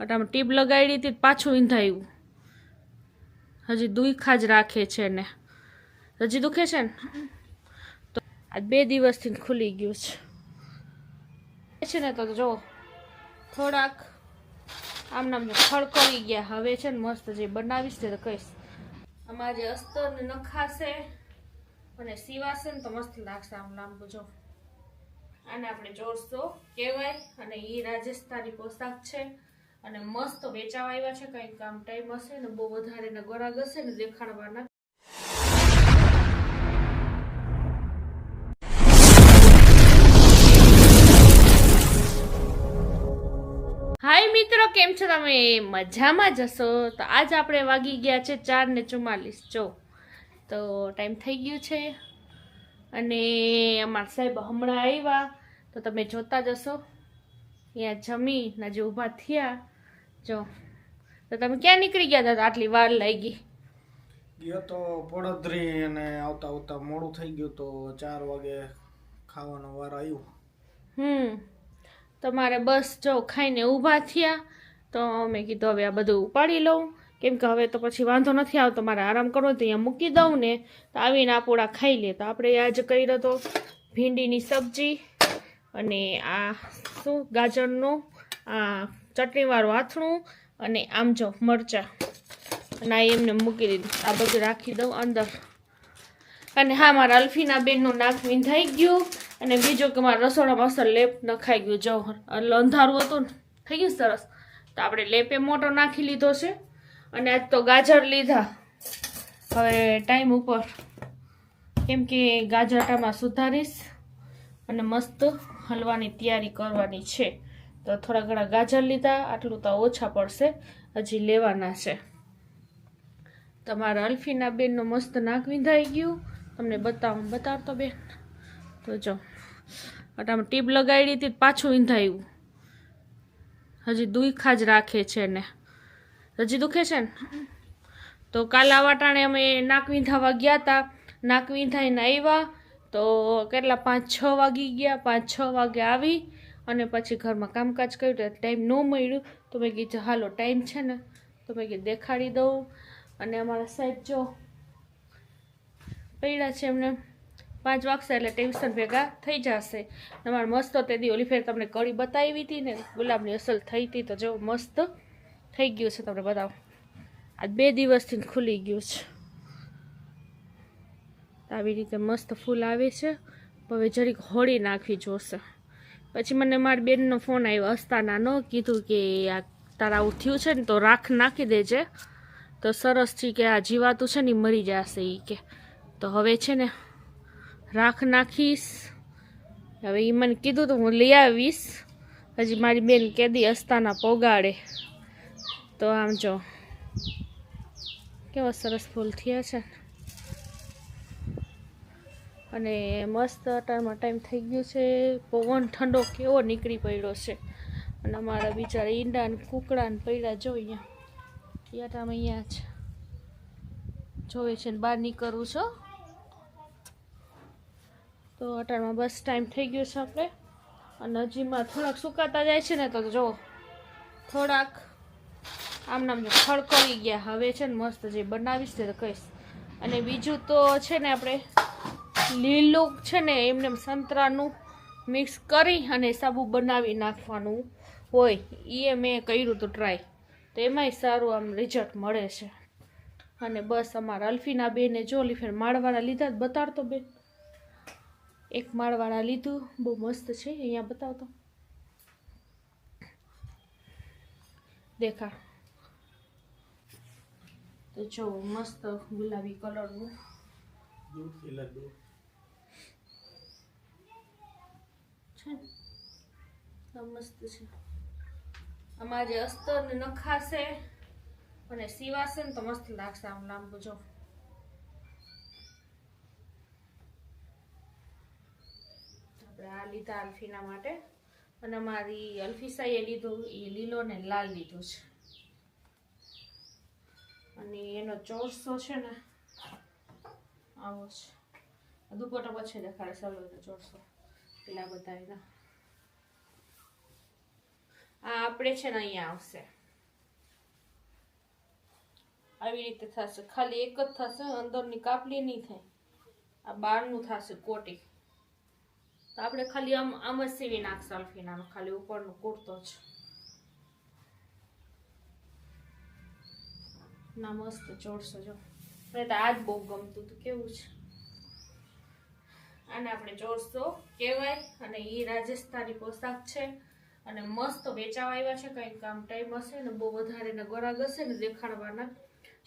આમાં ટીપ લગાડી હતી પાછું ઈંધાયું. હજી દુખા જ રાખે છે ને હજી દુખે છે ને તો આ 2 દિવસથી ખુલી ગયું છે ને. તો જો થોડાક આમ નામ ખડખડી ગયા. હવે છે ને મસ્ત જે બનાવીશ ને તો કહીશ. આમાં જે અસ્તર ને નખાશે અને સીવાશે ને તો મસ્ત લાગશે. આમ લાંબુ જો આને આપણે જોરસો કહેવાય અને એ રાજસ્થાની પોશાક છે અને મસ્ત વેચાવા આવ્યા છે. કંઈક કામ ટાઈમ હશે ને બહુ વધારે ને ગરાગ હશે ને દેખાડવાના. હાય મિત્રો, કેમ છો તમે? મજામાં જશો? તો આજ આપણે વાગી ગયા છે 4:44. જો તો ટાઈમ થઈ ગયું છે અને અમારા સાહેબ હમણાં આવ્યા તો તમે જોતા જશો. અહીંયા જમી ને જે ઊભા થયા જો. તો તમે ક્યાં નીકળી ગયા હતા? આટલી વાર લાગી ગયો તો પડોદરી અને આવતા આવતા મોડું થઈ ગયું તો 4 વાગે ખાવાનો વાર આવ્યો. તમારે બસ જો ખાઈને ઊભા થયા તો મેં કીધું હવે આ બધું ઉપાડી લઉં, કેમ કે હવે તો પછી વાંધો નથી આવતો. મારે આરામ કરવો તો અહીંયા મૂકી દઉં ને તો આવીને આપોડા ખાઈ લે. તો આપણે આજ કર્યો તો ભીંડીની સબ્જી અને આ શું ગાજરનું આ ચટણીવાળું આથણું અને આમ જો મરચાં અને આ એમને મૂકી દીધું. આ બધું રાખી દઉં અંદર. અને હા, મારા અલ્ફીના બેનનું નાક વિંધાઈ ગયું અને બીજું કે મારા રસોડામાં અસર લેપ નખાઈ ગયું. જો અંધારું હતું ને થઈ ગયું સરસ. તો આપણે લેપે મોટો નાખી લીધો છે અને આજ તો ગાજર લીધા હવે ટાઈમ ઉપર, કેમ કે ગાજરાટામાં સુધારીશ અને મસ્ત હલવાની તૈયારી કરવાની છે. તો થોડા ઘણા ગાજર લીધા, આટલું તો ઓછા પડશે, હજી લેવાના છે. તમારા અલ્ફીના બેનનું મસ્ત નાક વિંધાઈ ગયું. તમને બતાવતો બેન. તો જો આમાં ટીપ લગાડી હતી પાછું ઈંધાયું. હજી દુખા જ રાખે છે ને હજી દુખે છે ને તો કાલે વાટાણે અમે નાક વિંધાવા ગયા હતા. નાક વિંધાઈને આવ્યા તો કેટલા 5-6 વાગી ગયા. 5-6 વાગે આવી અને પછી ઘરમાં કામકાજ કર્યું તો ટાઈમ ન મળ્યું. તો મેં કીધું હાલો ટાઈમ છે ને તો મેં કીધું દેખાડી દઉં. અને અમારા સાહેબ જો પડ્યા છે, એમને 5 વાગશે એટલે ટ્યુશન ભેગા થઈ જશે. તમારે મસ્ત તે દી ઓલી ફેર તમને કઢી બતાવી હતી ને ગુલાબની અસલ થઈ હતી. તો જો મસ્ત થઈ ગયું છે, તમને બતાવો. આ 2 દિવસથી ખુલી ગયું છે. આવી રીતે મસ્ત ફૂલ આવે છે. હવે જરીક હોળી નાખવી જોશે. પછી મને મારી બેનનો ફોન આવ્યો અસ્તાનાનો, કીધું કે આ તારા આવું થયું છે ને તો રાખ નાખી દેજે તો સરસ છે કે આ જીવાતું છે ને મરી જશે એ કે. તો હવે છે ને રાખ નાખીશ. હવે એ મને કીધું તો હું લઈ આવીશ. હજી મારી બેન કેદી અસ્તાના પોગાડે. તો આમ જો કેવા સરસ ફૂલ થયા છે અને મસ્ત અટાણમાં ટાઈમ થઈ ગયું છે. પવન ઠંડો કેવો નીકળી પડ્યો છે અને અમારા બિચારા ઈંડા ને કૂકડા ને પડ્યા જો અહીંયા યાટામાં અહીંયા છે જોવે છે ને બહાર નીકળવું છો. તો અટાણમાં બસ ટાઈમ થઈ ગયો છે આપણે. અને હજીમાં થોડાક સુકાતા જાય છે ને તો જો થોડાક આમ નામ ખડખડી ગયા. હવે છે ને મસ્ત જે બનાવીશ ને તો કહીશ. અને બીજું તો છે ને આપણે લીલું છે ને એમને સંતરાનું મિક્સ કરી અને સાબુ બનાવી નાખવાનું હોય. એ મેં કર્યું હતું ટ્રાય, તો એમાંય સારું આમ રિઝલ્ટ મળે છે. અને બસ અમારા અલ્ફીના બેને જો ઓલી ફેર માળવાળા લીધા બતાડતો બેન. એક માળવાળા લીધું, બહુ મસ્ત છે. અહીંયા બતાવતો દેખાડ. તો જો મસ્ત ગુલાબી કલરનું મસ્ત છે. આમાં જે અસ્તર ને નખાશે અને સીવાશે ને તો મસ્ત લાગશે. આમ લાંબુ જો આપણે આ લીધા અલ્ફીના માટે અને મારી અલ્ફીસાએ લીધું એ લીલો ને લાલ લીધું છે. અને એનો ચોરસો છે ને આવો છે. દુપટ્ટો પછી દેખાડે ચાલો એનો ચોરસો પેલા બતાવીને. આ આપણે છે ને અહીંયા આવશે આવી રીતે થશે, ખાલી એક જ થશે, અંદરની કાપલી નહીં થાય, આ બહારનું થશે કોટી. તો આપણે ખાલી આમ જ સીવી નાખશું અલ્ફીનાનો, ખાલી ઉપરનો કુર્તો જ. ના મસ્ત જોડશો જો, મને તો આજ બહુ ગમતું હતું. કેવું છે આને આપણે જોડશો કહેવાય. અને એ રાજસ્થાની પોશાક છે અને મસ્ત વેચાવા આવ્યા છે. કંઈક કામ ટાઈમ હશે ને બહુ વધારે ને ગરાગ હશે ને દેખાડવાના,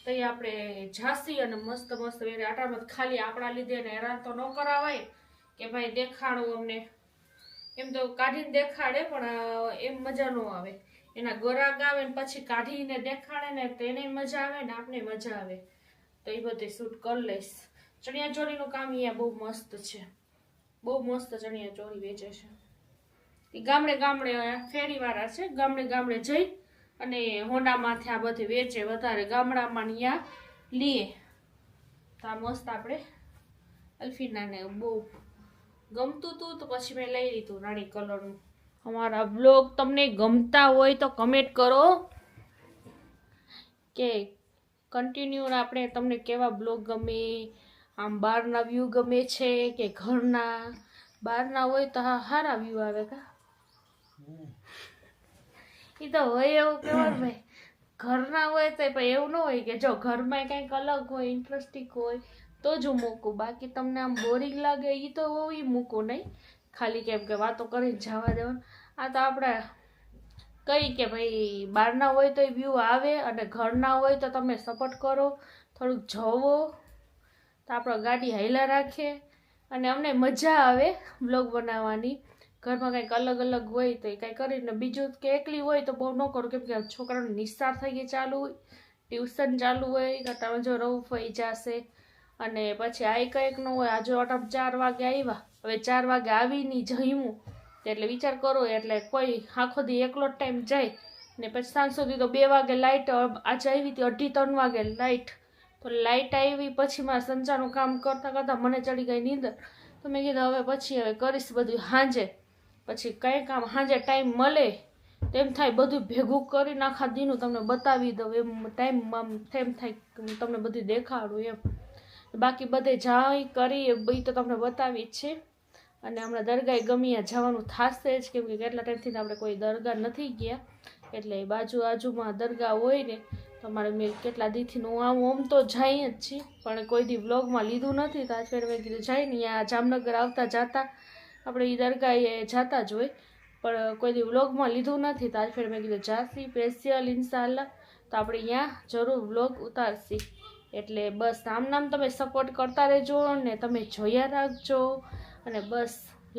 તો એ આપણે ઝાંસી અને મસ્ત મસ્ત આટામાં ખાલી આપણા લીધે ને હેરાન તો ન કરાવાય કે ભાઈ દેખાડો અમને. એમ તો કાઢીને દેખાડે પણ એમ મજા ન આવે. એના ગરાગ આવે ને પછી કાઢીને દેખાડે ને તો એને મજા આવે ને આપણે મજા આવે. તો એ બધે શૂટ કરી લઈશ. ચણિયા ચોળીનું કામ અહીંયા બહુ મસ્ત છે, બહુ મસ્ત ચણિયા ચોળી વેચે છે. એ ગામડે ગામડે ફેરી વાળા છે, ગામડે ગામડે જઈ અને હોન્ડામાંથી આ બધી વેચે. વધારે ગામડામાં અહીંયા લીએ. તો આ મસ્ત આપણે અલ્ફીનાને બહુ ગમતું હતું તો પછી મેં લઈ લીધું રાણી કલરનું. અમારા બ્લોગ તમને ગમતા હોય તો કમેન્ટ કરો કે કન્ટિન્યુ આપણે તમને કેવા બ્લોગ ગમે, આમ બહારના વ્યૂ ગમે છે કે ઘરના. બહારના હોય તો હા સારા વ્યૂ આવે કા, એ તો હોય એવું કેવાનું ભાઈ. ઘરના હોય તો પણ એવું ન હોય કે જો ઘરમાં કંઈક અલગ હોય, ઇન્ટરેસ્ટિંગ હોય તો જ હું મૂકું. બાકી તમને આમ બોરિંગ લાગે એ તો એ મૂકું નહીં, ખાલી કેમ કે વાતો કરીને જવા દેવાનું. આ તો આપણે કઈ કે ભાઈ બહારના હોય તો વ્યૂ આવે અને ઘરના હોય તો તમે સપોર્ટ કરો, થોડુંક જોવો તો આપણે ગાડી હાઈલા રાખે અને અમને મજા આવે બ્લોગ બનાવવાની. ઘરમાં કંઈક અલગ અલગ હોય તો એ કાંઈ કરીને. બીજું કે એકલી હોય તો બહુ ન કરું, કેમ કે છોકરાઓની નિશાળ થઈ ગઈ ચાલુ હોય, ટ્યુશન ચાલુ હોય, તમે જો રવું ફઈ જશે અને પછી આ કંઈક ન હોય. આજે અટમ 4 વાગે આવ્યા, હવે 4 વાગે આવીને જમ્યું એટલે વિચાર કરો, એટલે કોઈ આખો દી એકલો ટાઈમ જાય ને પછી સાંજ સુધી તો 2 વાગે લાઇટ. આજે આવી હતી 2:30-3 વાગે લાઇટ, તો લાઇટ આવી પછી મારા સંચારનું કામ કરતાં કરતાં મને ચડી ગઈ નીંદર. તો મેં કીધું હવે પછી હવે કરીશ બધું સાંજે. પછી કંઈ કામ સાંજે ટાઈમ મળે તેમ થાય બધું ભેગું કરીને આખા દીનું તમને બતાવી દઉં એમ ટાઈમ તેમ થાય તમને બધું દેખાડું એમ. બાકી બધે જાય કરી એ તો તમને બતાવી જ છે. અને હમણાં દરગાહ ગમ્યા જવાનું થશે જ, કેમ કે કેટલા ટાઈમથી આપણે કોઈ દરગાહ નથી ગયા. એટલે આજુમાં દરગાહ હોય ને તો અમારે મેં કેટલા દીથી હું આમ તો જાય જ છીએ, પણ કોઈ દી વ્લોગમાં લીધું નથી. તો આજ ફેર મેં કીધું જાય ને આ જામનગર આવતા જતા આપણે એ દરગાહે જતા જ હોય, પણ કોઈ દી વ્લોગમાં લીધું નથી. તો આજ ફેર મેં કીધું જાસી સ્પેશિયલ ઇન્શાલ્લાહ તો આપણે અહીંયા જરૂર વ્લોગ ઉતારશી. એટલે બસ આમ તમે સપોર્ટ કરતા રહેજો ને તમે જોયા રાખજો. અને બસ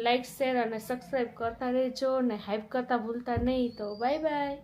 લાઈક શેર અને સબસ્ક્રાઈબ કરતા રહેજો ને હાઈપ કરતા ભૂલતા નહીં. તો બાય બાય.